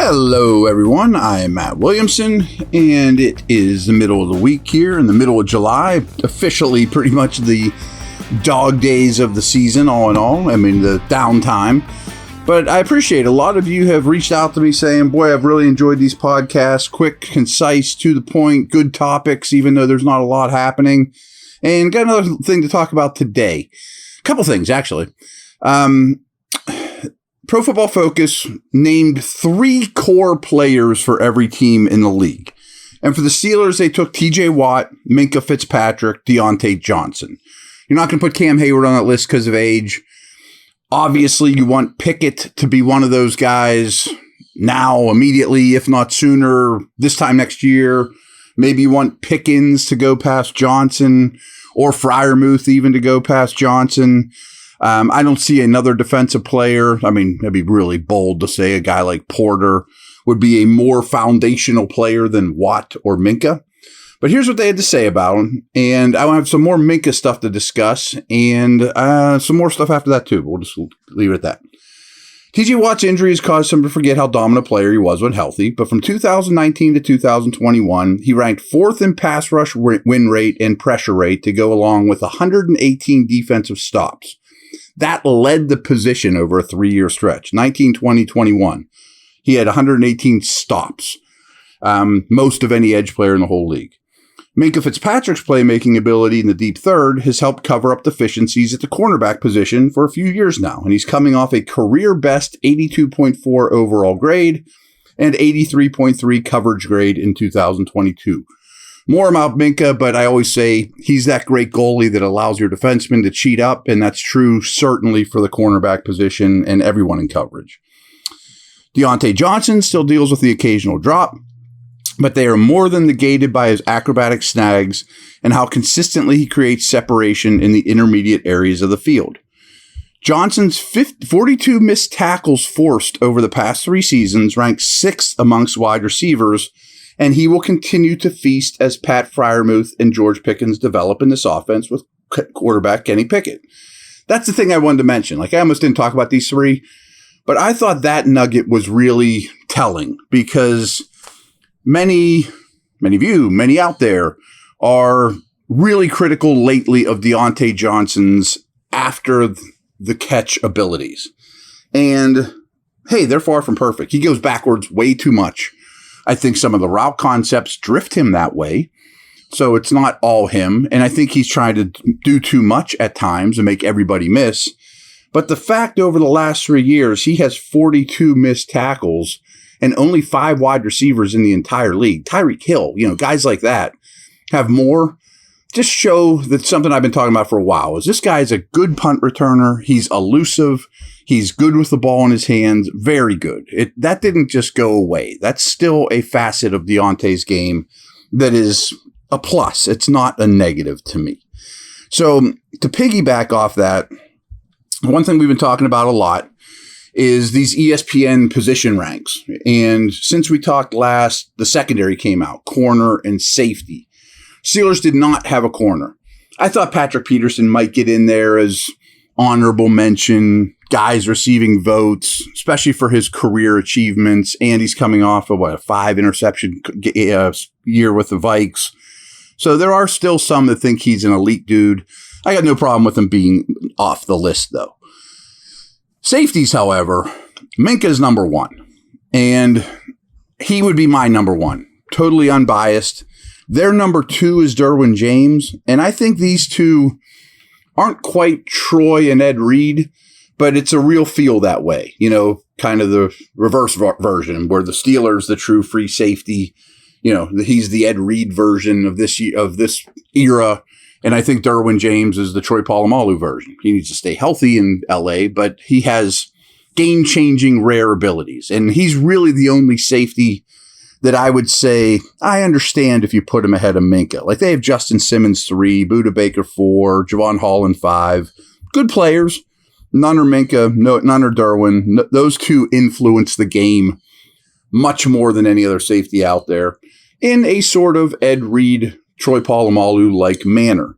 Hello, everyone. I am Matt Williamson, and it is the middle of the week here in the middle of July. Officially, pretty much the dog days of the season, all in all. I mean, the downtime. But I appreciate a lot of you have reached out to me saying, boy, I've really enjoyed these podcasts. Quick, concise, to the point, good topics, even though there's not a lot happening. And got another thing to talk about today. A couple things, actually. Pro Football Focus named 3 core players for every team in the league. And for the Steelers, they took TJ Watt, Minkah Fitzpatrick, Deontay Johnson. You're not going to put Cam Hayward on that list because of age. Obviously, you want Pickett to be one of those guys now, immediately, if not sooner, this time next year. Maybe you want Pickens to go past Johnson, or Freiermuth even to go past Johnson. I don't see another defensive player. I mean, it'd be really bold to say a guy like Porter would be a more foundational player than Watt or Minkah. But here's what they had to say about him. And I have some more Minkah stuff to discuss and some more stuff after that, too. We'll just leave it at that. TJ Watt's injuries caused him to forget how dominant a player he was when healthy. But from 2019 to 2021, he ranked 4th in pass rush win rate and pressure rate to go along with 118 defensive stops. That led the position over a 3-year stretch, 19, 20, 21. He had 118 stops, most of any edge player in the whole league. Minkah Fitzpatrick's playmaking ability in the deep third has helped cover up deficiencies at the cornerback position for a few years now, and he's coming off a career-best 82.4 overall grade and 83.3 coverage grade in 2022. More about Minkah, but I always say he's that great goalie that allows your defenseman to cheat up, and that's true certainly for the cornerback position and everyone in coverage. Deontay Johnson still deals with the occasional drop, but they are more than negated by his acrobatic snags and how consistently he creates separation in the intermediate areas of the field. Johnson's 42 missed tackles forced over the past 3 seasons ranks 6th amongst wide receivers, and he will continue to feast as Pat Freiermuth and George Pickens develop in this offense with quarterback Kenny Pickett. That's the thing I wanted to mention. Like, I almost didn't talk about these 3, but I thought that nugget was really telling because many of you, many out there are really critical lately of Deontay Johnson's after the catch abilities. And hey, they're far from perfect. He goes backwards way too much. I think some of the route concepts drift him that way. So it's not all him. And I think he's trying to do too much at times and make everybody miss. But the fact over the last 3 years, he has 42 missed tackles and only 5 wide receivers in the entire league. Tyreek Hill, guys like that have more. Just show that something I've been talking about for a while is this guy is a good punt returner. He's elusive. He's good with the ball in his hands. Very good. That didn't just go away. That's still a facet of Deontay's game that is a plus. It's not a negative to me. So to piggyback off that, one thing we've been talking about a lot is these ESPN position ranks. And since we talked last, the secondary came out, corner and safety. Steelers did not have a corner. I thought Patrick Peterson might get in there as honorable mention, guys receiving votes, especially for his career achievements. And he's coming off of a 5 interception year with the Vikes. So there are still some that think he's an elite dude. I got no problem with him being off the list, though. Safeties, however, Minkah's number 1. And he would be my number 1. Totally unbiased. Their number 2 is Derwin James. And I think these two aren't quite Troy and Ed Reed, but it's a real feel that way. Kind of the reverse version where the Steelers, the true free safety, he's the Ed Reed version of this era. And I think Derwin James is the Troy Polamalu version. He needs to stay healthy in LA, but he has game-changing rare abilities. And he's really the only safety that I would say I understand if you put him ahead of Minkah. Like, they have Justin Simmons 3, Budda Baker 4, Javon Holland 5. Good players. None are Minkah, none are Derwin. Those two influence the game much more than any other safety out there in a sort of Ed Reed, Troy Polamalu-like manner.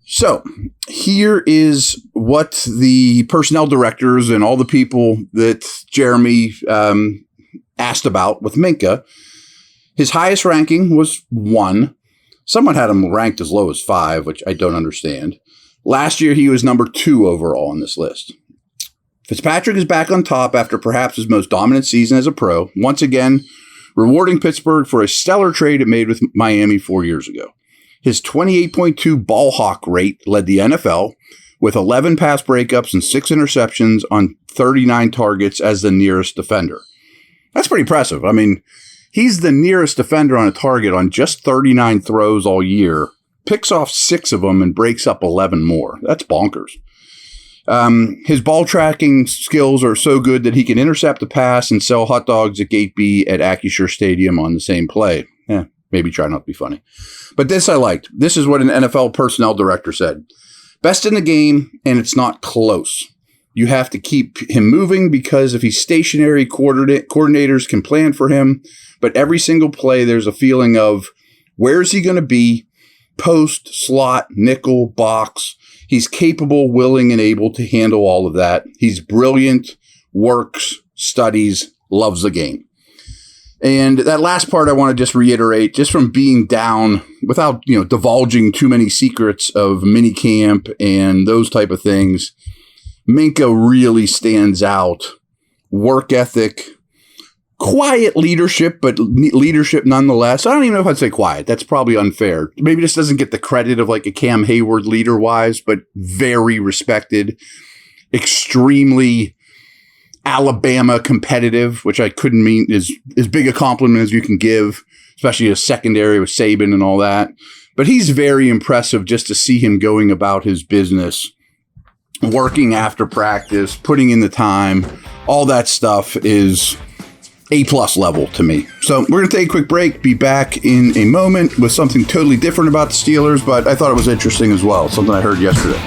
So here is what the personnel directors and all the people that Jeremy asked about with Minkah. His highest ranking was 1. Someone had him ranked as low as 5, which I don't understand. Last year, he was number 2 overall on this list. Fitzpatrick is back on top after perhaps his most dominant season as a pro, once again rewarding Pittsburgh for a stellar trade it made with Miami 4 years ago. His 28.2 ball hawk rate led the NFL with 11 pass breakups and 6 interceptions on 39 targets as the nearest defender. That's pretty impressive. I mean, he's the nearest defender on a target on just 39 throws all year, picks off 6 of them and breaks up 11 more. That's bonkers. His ball tracking skills are so good that he can intercept a pass and sell hot dogs at Gate B at Acrisure Stadium on the same play. Maybe try not to be funny. But this I liked. This is what an NFL personnel director said. Best in the game, and it's not close. You have to keep him moving because if he's stationary, coordinators can plan for him. But every single play, there's a feeling of where is he going to be? Post, slot, nickel, box. He's capable, willing, and able to handle all of that. He's brilliant, works, studies, loves the game. And that last part I want to just reiterate, just from being down, without divulging too many secrets of minicamp and those type of things, Minkah really stands out. Work ethic, quiet leadership, but leadership nonetheless. I don't even know if I'd say quiet. That's probably unfair. Maybe this doesn't get the credit of like a Cam Hayward leader-wise, but very respected, extremely Alabama competitive, which I couldn't mean is as big a compliment as you can give, especially a secondary with Saban and all that. But he's very impressive just to see him going about his business, working after practice, putting in the time. All that stuff is A+ level to me. So we're going to take a quick break, be back in a moment with something totally different about the Steelers, but I thought it was interesting as well, something I heard yesterday.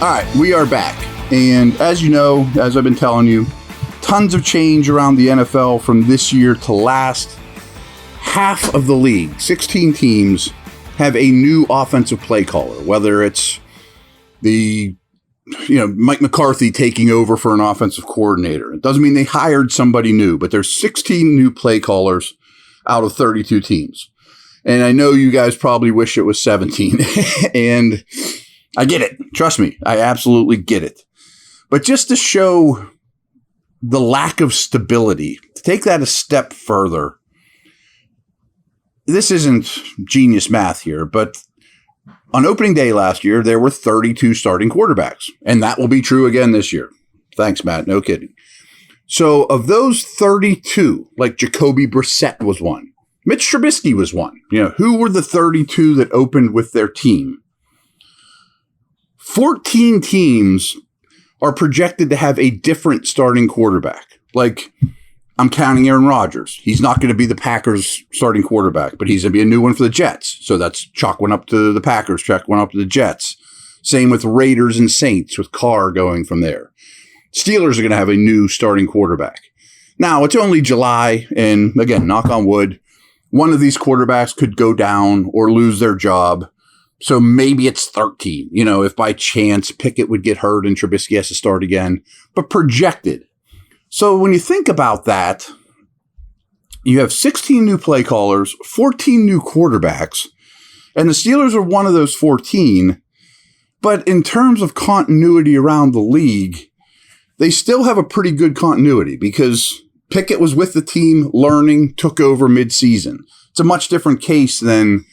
All right, we are back. And as you know, as I've been telling you, tons of change around the NFL from this year to last. Half of the league, 16 teams, have a new offensive play caller, whether it's the Mike McCarthy taking over for an offensive coordinator. It doesn't mean they hired somebody new, but there's 16 new play callers out of 32 teams. And I know you guys probably wish it was 17. And I get it. Trust me. I absolutely get it. But just to show the lack of stability, to take that a step further, this isn't genius math here, but on opening day last year, there were 32 starting quarterbacks. And that will be true again this year. Thanks, Matt. No kidding. So of those 32, like Jacoby Brissett was one. Mitch Trubisky was one. Who were the 32 that opened with their team? 14 teams are projected to have a different starting quarterback. Like, I'm counting Aaron Rodgers. He's not going to be the Packers' starting quarterback, but he's going to be a new one for the Jets. So that's chalk one up to the Packers, chalk one up to the Jets. Same with Raiders and Saints, with Carr going from there. Steelers are going to have a new starting quarterback. Now, it's only July, and again, knock on wood, one of these quarterbacks could go down or lose their job. So maybe it's 13, if by chance Pickett would get hurt and Trubisky has to start again, but projected. So when you think about that, you have 16 new play callers, 14 new quarterbacks, and the Steelers are one of those 14. But in terms of continuity around the league, they still have a pretty good continuity because Pickett was with the team, learning, took over midseason. It's a much different case than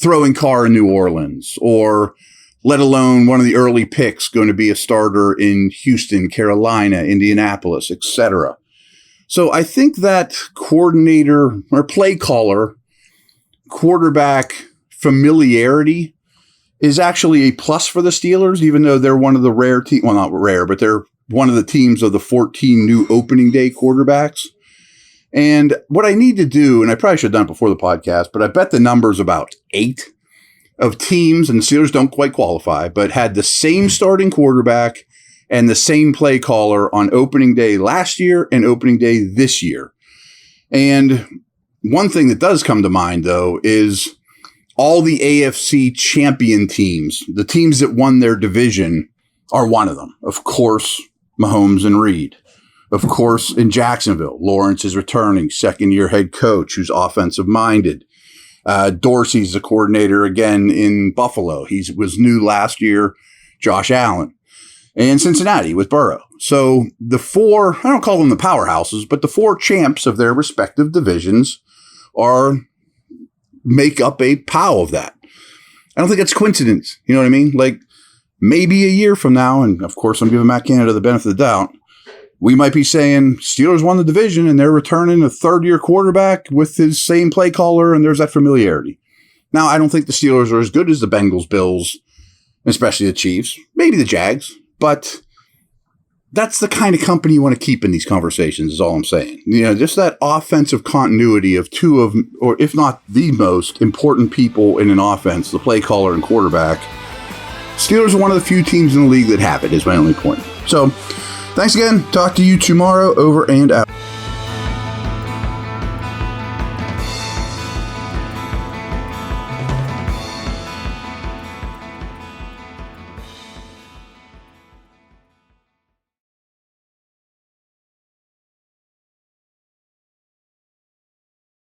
throwing Carr in New Orleans, or let alone one of the early picks going to be a starter in Houston, Carolina, Indianapolis, etc. So I think that coordinator or play caller, quarterback familiarity is actually a plus for the Steelers, even though they're one of the rare teams, well, not rare, but they're one of the teams of the 14 new opening day quarterbacks. And what I need to do, and I probably should have done it before the podcast, but I bet the number's about 8 of teams, and the Steelers don't quite qualify, but had the same starting quarterback and the same play caller on opening day last year and opening day this year. And one thing that does come to mind, though, is all the AFC champion teams, the teams that won their division, are one of them. Of course, Mahomes and Reed. Of course, in Jacksonville, Lawrence is returning, second-year head coach who's offensive-minded. Dorsey's the coordinator again in Buffalo. He was new last year, Josh Allen. And Cincinnati with Burrow. So the four, I don't call them the powerhouses, but the four champs of their respective divisions make up a POW of that. I don't think it's coincidence. You know what I mean? Like maybe a year from now, and of course I'm giving Matt Canada the benefit of the doubt, we might be saying Steelers won the division and they're returning a third-year quarterback with his same play caller, and there's that familiarity. Now, I don't think the Steelers are as good as the Bengals, Bills, especially the Chiefs, maybe the Jags, but that's the kind of company you want to keep in these conversations is all I'm saying. You know, just that offensive continuity of two of, or if not the most important people in an offense, the play caller and quarterback. Steelers are one of the few teams in the league that have it, is my only point. So, thanks again. Talk to you tomorrow. Over and out.